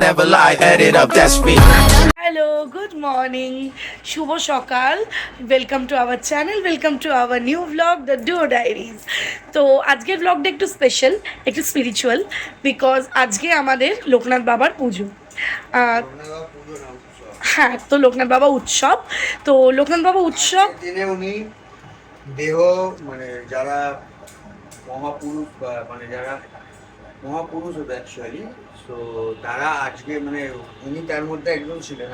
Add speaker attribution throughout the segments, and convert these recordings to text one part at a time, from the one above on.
Speaker 1: never lie, add it up, that's me.
Speaker 2: Hello, good morning, শুভ সকাল। Welcome to our channel, welcome to our new blog the duo diaries. তো আজকের ব্লগটা একটু special, একটু spiritual, because আজকে আমাদের লোকনাথ বাবার পুজো। হ্যাঁ, তো লোকনাথ বাবা উৎসব। তো লোকনাথ বাবা উৎসব
Speaker 3: দিনে উনি দেহ মানে যারা মহাপুরুষ বা মানে যারা মহাপুরুষ হতো অ্যাকচুয়ালি, তো তারা আজকে মানে উনি তার মধ্যে একজন ছিলেন।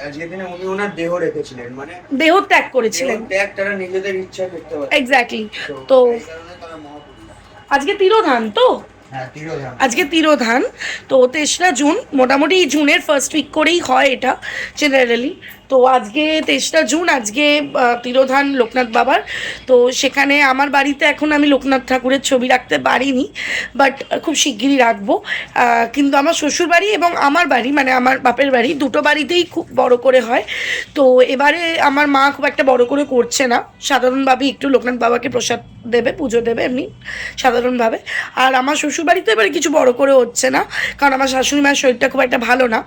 Speaker 3: আজকের দিনে উনি ওনার দেহ রেখেছিলেন, মানে
Speaker 2: দেহ ত্যাগ করেছিলেন।
Speaker 3: ত্যাগ তারা নিজেদের ইচ্ছা করতে পারে।
Speaker 2: এক্স্যাক্টলি। তো
Speaker 3: এই কারণে তারা মহাপুরুষ।
Speaker 2: আজকে তিরোধান তো,
Speaker 3: হ্যাঁ, তিরোধান।
Speaker 2: আজকে তিরোধান। তো 3রা জুন, মোটামুটি জুনের ফার্স্ট উইক করেই হয় এটা জেনারেলি। তো আজকে 3রা জুন, আজকে তিরোধান লোকনাথ বাবার। তো সেখানে আমার বাড়িতে এখন আমি লোকনাথ ঠাকুরের ছবি রাখতে পারিনি, বাট খুব শিগগিরই রাখবো। কিন্তু আমার শ্বশুর বাড়ি এবং আমার বাড়ি, মানে আমার বাপের বাড়ি, দুটো বাড়িতেই খুব বড় করে হয়। তো এবারে আমার মা খুব একটা বড় করে করছে না, সাধারণভাবে একটু লোকনাথ বাবাকে প্রসাদ দেবে, পুজো দেবে এমনি সাধারণভাবে। আর আমার শ্বশুরবাড়িতে এবারে কিছু বড় করে হচ্ছে না, কারণ আমার শাশুড়ি মায়ের শরীরটা খুব একটা ভালো না।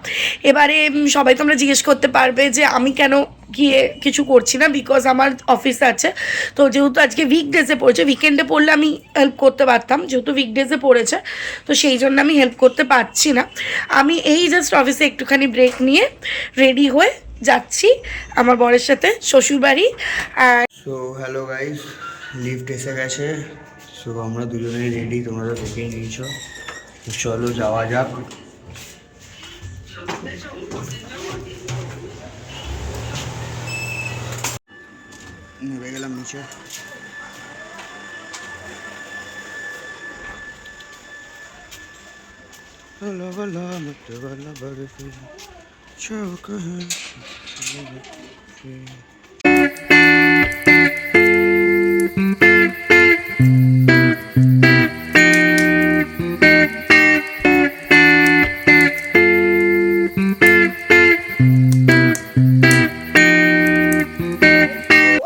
Speaker 2: এবারে সবাই তোমরা জিজ্ঞেস করতে পারবে যে আমি কেন গিয়ে কিছু করছি না, বিকজ আমার অফিস আছে। তো যেহেতু আজকে উইকডেজে পড়েছে, উইকেন্ডে পড়লে আমি হেল্প করতে পারতাম, যেহেতু উইকডেজে পড়েছে তো সেই জন্য আমি হেল্প করতে পারছি না। আমি এই জাস্ট অফিসে একটুখানি ব্রেক নিয়ে রেডি হয়ে যাচ্ছি আমার বরের সাথে শ্বশুরবাড়ি।
Speaker 3: সো হ্যালো গাইস, লিফট এসে গেছে। সো আমরা দুজনেই রেডি, তোমরা তো দেখেই নিয়েছো। তো চলো যাওয়া যাক। নেমে গেলাম নিচে।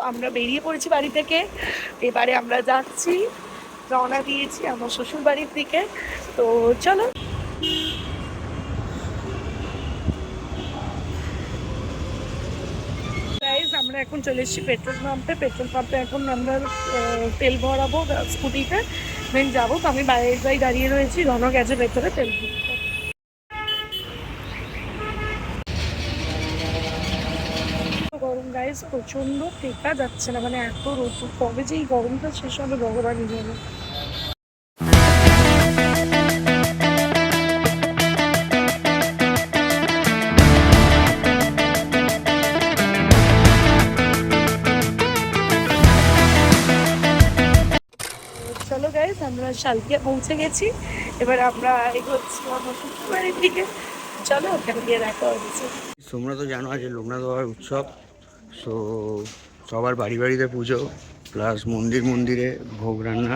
Speaker 2: আমরা বেরিয়ে পড়েছি বাড়ি থেকে, এবারে আমরা যাচ্ছি, রওনা দিয়েছি আমার শ্বশুর বাড়ির দিকে। তো চলো। গাইস, আমরা এখন চলে এসেছি পেট্রোল পাম্পে এখন আমরা তেল ভরাবো স্কুটিতে, দেন যাবো। তো আমি বাইরে দাঁড়িয়ে রয়েছি, রনক গেছে ভেতরে তেল ভরতে। গরম গাইস, প্রচন্ড টেকা যাচ্ছে না, মানে এত রোদ। কবে যে এই গরমটা শেষ হবে ভগবানই জানে। চলো গাইস, আমরা শালকিয়া পৌঁছে গেছি, এবার আমরা এগোচ্ছি আমার শ্বশুর বাড়ির দিকে। চলো ওখানে গিয়ে দেখা হচ্ছে।
Speaker 3: তোমরা তো জানো আজ লোকনাথ বাবার উৎসব। সো সবার বাড়ি বাড়িতে পুজো, প্লাস মন্দিরে ভোগ রান্না।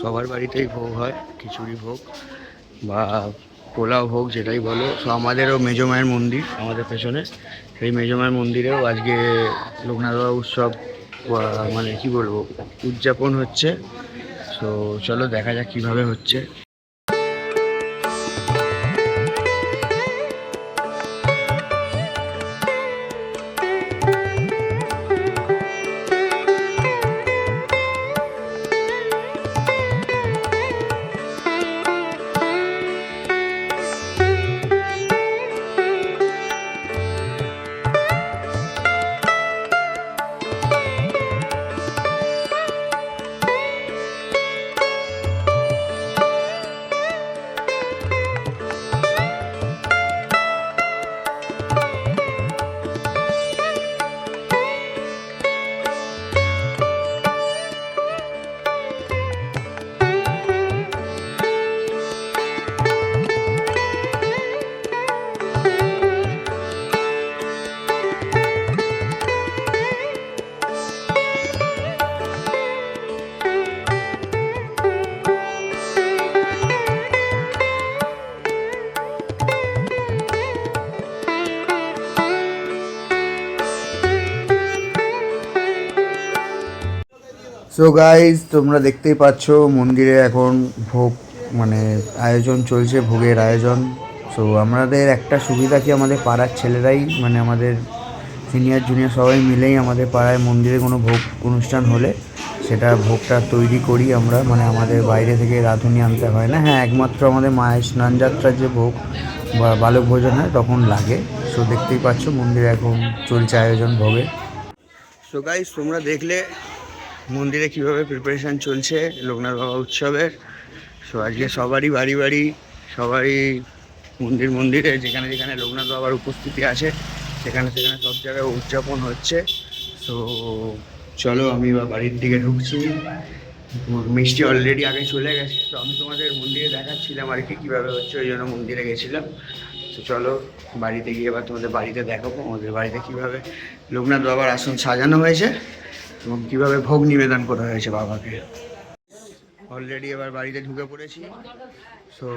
Speaker 3: সবার বাড়িতেই ভোগ হয়, খিচুড়ি ভোগ বা পোলাও ভোগ, যেটাই বলো। সো আমাদেরও মেজমায়ের মন্দির আমাদের পেছনে, সেই মেজমায়ের মন্দিরেও আজকে লোকনাথ বাবা উৎসব মানে কি বলবো উদযাপন হচ্ছে। সো চলো দেখা যাক কীভাবে হচ্ছে। সো গাইজ, তোমরা দেখতেই পাচ্ছ মন্দিরে এখন ভোগ মানে আয়োজন চলছে, ভোগের আয়োজন। সো আমাদের একটা সুবিধা কি, আমাদের পাড়ার ছেলেরাই মানে আমাদের সিনিয়র জুনিয়র সবাই মিলেই আমাদের পাড়ায় মন্দিরে কোনো ভোগ অনুষ্ঠান হলে সেটা ভোগটা তৈরি করি আমরা, মানে আমাদের বাইরে থেকে রাঁধুনি আনতে হয় না। হ্যাঁ, একমাত্র আমাদের মায়ের স্নানযাত্রার যে ভোগ বা বালক ভোজন হয় তখন লাগে। সো দেখতেই পাচ্ছ মন্দিরে এখন চলছে আয়োজন ভোগের। সো গাইস, তোমরা দেখলে মন্দিরে কীভাবে প্রিপারেশান চলছে লোকনাথ বাবা উৎসবের। সো আজকে সবারই বাড়ি বাড়ি, সবারই মন্দিরে যেখানে যেখানে লোকনাথ বাবার উপস্থিতি আছে সেখানে সেখানে সব জায়গায় উদযাপন হচ্ছে। সো চলো আমি এবার বাড়ির দিকে ঢুকছি। মিষ্টি অলরেডি আগে চলে গেছে, তো আমি তোমাদের মন্দিরে দেখাচ্ছিলাম আর কি কীভাবে হচ্ছে, ওই জন্য মন্দিরে গেছিলাম। তো চলো বাড়িতে গিয়ে এবার তোমাদের বাড়িতে দেখাবো আমাদের বাড়িতে কীভাবে লোকনাথ বাবার আসন সাজানো হয়েছে এবং কীভাবে ভোগ নিবেদন করা হয়েছে বাবাকে। অলরেডি এবার বাড়িতে ঢুকে পড়েছি। সো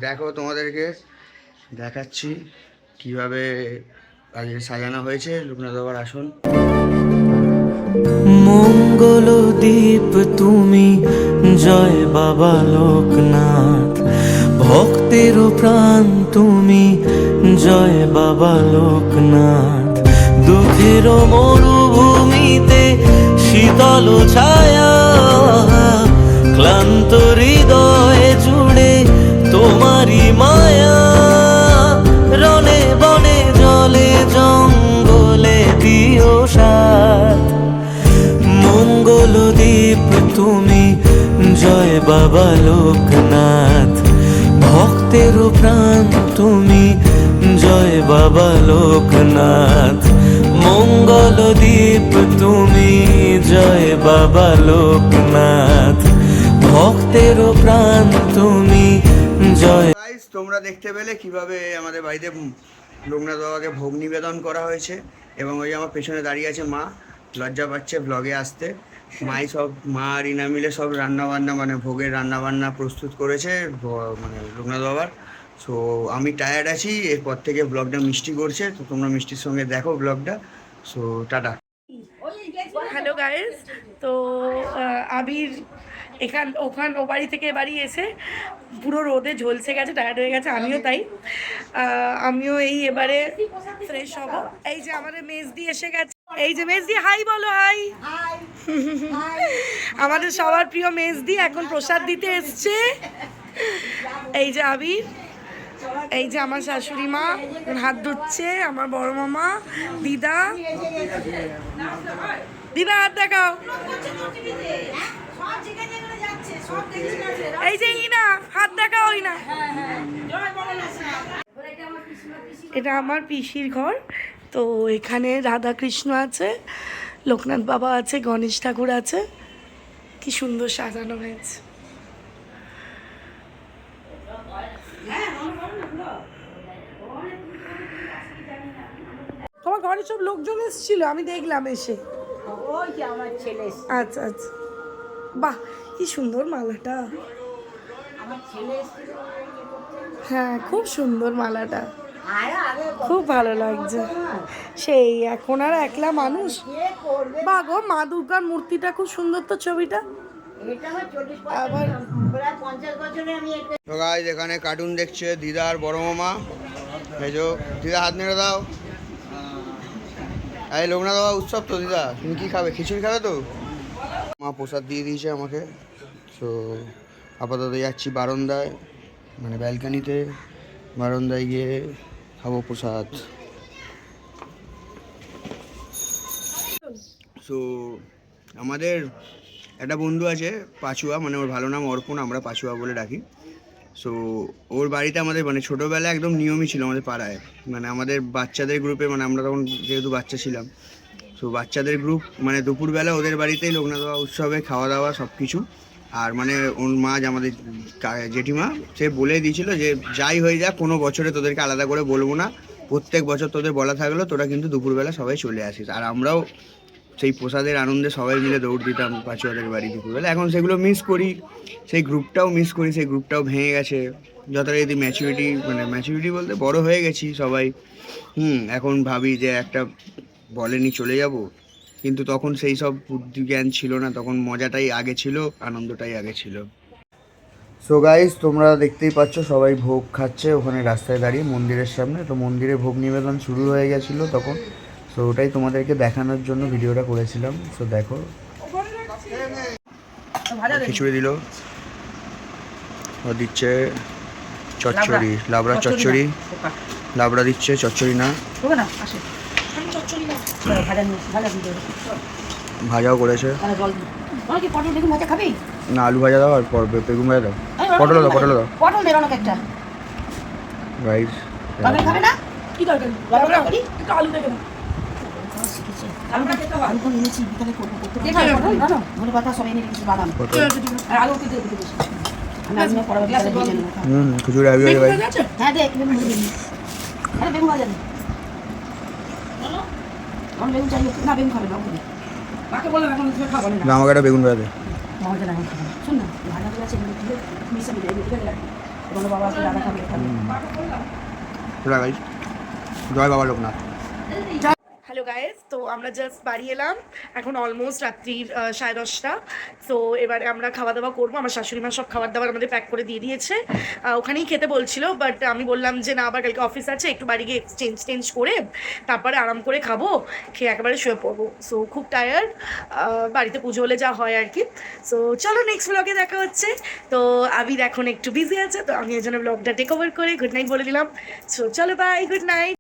Speaker 3: দেখো, তোমাদেরকে দেখাচ্ছি কিভাবে আজকে সাজানো হয়েছে লোকনাথ বাবার আসন।
Speaker 4: মঙ্গল দীপ তুমি, জয় বাবা লোকনাথ। ভক্তের প্রাণ তুমি, জয় বাবা লোকনাথ। দুঃখের মরুভূমিতে শীতল ছায়া, ক্লান্ত হৃদয় জুড়ে তোমারই মায়া। রনে বনে জলে জঙ্গলে দিও সাথ। মঙ্গল দ্বীপ তুমি, জয় বাবা লোকনাথ। ভক্তের প্রাণ তুমি, জয় বাবা লোকনাথ। মঙ্গল দ্বীপ তুমি, জয় বাবা লোকনাথ। ভক্তের প্রাণ তুমি, জয়।
Speaker 3: গাইস, তোমরা দেখতে পেলে কিভাবে আমাদের বাড়িতে লোকনাথ বাবাকে ভোগ নিবেদন করা হয়েছে। এবং ওই আমার পেছনে দাঁড়িয়ে আছে মা, লজ্জা পাচ্ছে ব্লগে আসতে। মা আর ইনা মিলে সব রান্নাবান্না মানে ভোগের রান্নাবান্না প্রস্তুত করেছে মানে লোকনাথ বাবার। সো আমি টায়ার্ড আছি, এরপর থেকে ব্লগটা মিষ্টি করছে, তো তোমরা মিষ্টির সঙ্গে দেখো ব্লগটা। So tata.
Speaker 2: হ্যালো গাইস, তো আবির ও বাড়ি থেকে বাড়ি এসে পুরো রোদে ঝলসে গেছে, টায়ার্ড হয়ে গেছে, আমিও তাই। আমিও এবারে ফ্রেশ হব। এই যে আমাদের মেজদি এসে গেছে, এই যে মেজদি, হাই বলো, হাই। আমাদের সবার প্রিয় মেজদি এখন প্রসাদ দিতে এসছে। এই যে আবির, এই যে আমার শাশুড়ি মা হাত ধুচ্ছে, আমার বড় মামা, দিদা হাত দেখাও। এই যে ইনা হাত দেখাও, ইনা। এটা আমার পিসির ঘর। তো এখানে রাধা কৃষ্ণ আছে, লোকনাথ বাবা আছে, গণেশ ঠাকুর আছে। কি সুন্দর সাজানো হয়েছে। তোমার ঘরে সব লোকজন এসেছিল, আমি দেখলাম এসে। আচ্ছা আচ্ছা, বাহ কি সুন্দর মালাটা। হ্যাঁ, খুব সুন্দর মালাটা, খুব ভালো লাগছে। সেই এখন আর একলা মানুষ। বা গো, মা দুর্গার মূর্তিটা খুব সুন্দর তো, ছবিটা। আবার
Speaker 3: তো গাইস, এখানে কার্টুন দেখছে দিদা আর বড় মামা। এই যে দিদা হাত নেড়ে দাও। এই লোকনাথ বাবা উৎসব তো দিদা, তুমি কি খাবে? খিচুড়ি খাবে তো? মা প্রসাদ দিয়ে দিয়েছে আমাকে। সো আপাতত যাচ্ছি বারান্দায়, মানে ব্যালকানিতে, বারান্দায় গিয়ে খাবো প্রসাদ। সো আমাদের একটা বন্ধু আছে পাচুয়া, মানে ওর ভালো নাম অর্পণ, আমরা পাচুয়া বলে ডাকি। সো ওর বাড়িতে আমাদের মানে ছোটোবেলায় একদম নিয়মই ছিল আমাদের পাড়ায়, মানে আমাদের বাচ্চাদের গ্রুপে, মানে আমরা তখন যেহেতু বাচ্চা ছিলাম, সো বাচ্চাদের গ্রুপ মানে দুপুরবেলা ওদের বাড়িতেই লোকনাথ বাবা উৎসবে খাওয়া দাওয়া সব কিছু। আর মানে ওর মা, আমাদের জেঠিমা, সে বলে দিয়েছিল যে যাই হয়ে যাক কোনো বছরে তোদেরকে আলাদা করে বলবো না, প্রত্যেক বছর তোদের বলা থাকলো তোরা কিন্তু দুপুরবেলা সবাই চলে আসিস। আর আমরাও সেই প্রসাদের আনন্দে সবাই মিলে দৌড় দিতাম পাচুয়াদের বাড়ি দুপুরবেলা। এখন সেগুলো মিস করি, সেই গ্রুপটাও মিস করি, সেই গ্রুপটাও ভেঙে গেছে যতটা যদি ম্যাচুরিটি বলতে বড় হয়ে গেছি সবাই। এখন ভাবি যে একটা বলেনি চলে যাব, কিন্তু তখন সেই সব বুদ্ধি জ্ঞান ছিল না, তখন মজাটাই আগে ছিল, আনন্দটাই আগে ছিল। সো গাইস তোমরা দেখতেই পাচ্ছ সবাই ভোগ খাচ্ছে ওখানে রাস্তায় দাঁড়িয়ে মন্দিরের সামনে। তো মন্দিরে ভোগ নিবেদন শুরু হয়ে গেছিলো তখন। সো ওটাই তোমাদেরকে দেখানোর জন্য ভিডিওটা করেছিলাম। সো দেখো খিচুড়ি দিল, দিচ্ছে চচ্চড়ি, লাবড়া চচ্চড়ি, লাবড়া দিচ্ছে চচ্চড়ি না, ভাজাও করেছে না, আলু ভাজা দাও আর বেগুন ভাজা দাও, পটল দাও, পটল দাও গাইস। খিচুড়ি আবি হয়ে ভাই। না আমাকে একটা বেগুন ভাজা দে। জয় বাবা লোকনাথ।
Speaker 2: হ্যালো গাইস, তো আমরা জাস্ট বাড়ি এলাম, এখন অলমোস্ট রাত্রির 10:30। তো এবারে আমরা খাওয়া দাওয়া করবো। আমার শাশুড়ি মা সব খাবার দাবার আমাদের প্যাক করে দিয়ে দিয়েছে, ওখানেই খেতে বলছিল, বাট আমি বললাম যে না, আবার কালকে অফিস আছে, একটু বাড়ি গিয়ে চেঞ্জ করে তারপরে আরাম করে খাবো, খেয়ে একেবারে শুয়ে পড়বো। সো খুব টায়ার্ড, বাড়িতে পুজো হলে যা হয় আর কি। সো চলো নেক্সট ব্লগে দেখা হচ্ছে। তো আবির এখন একটু বিজি আছে, তো আমি এই জন্য ব্লগটা টেক ওভার করে গুড নাইট বলে দিলাম। সো চলো বাই, গুড নাইট।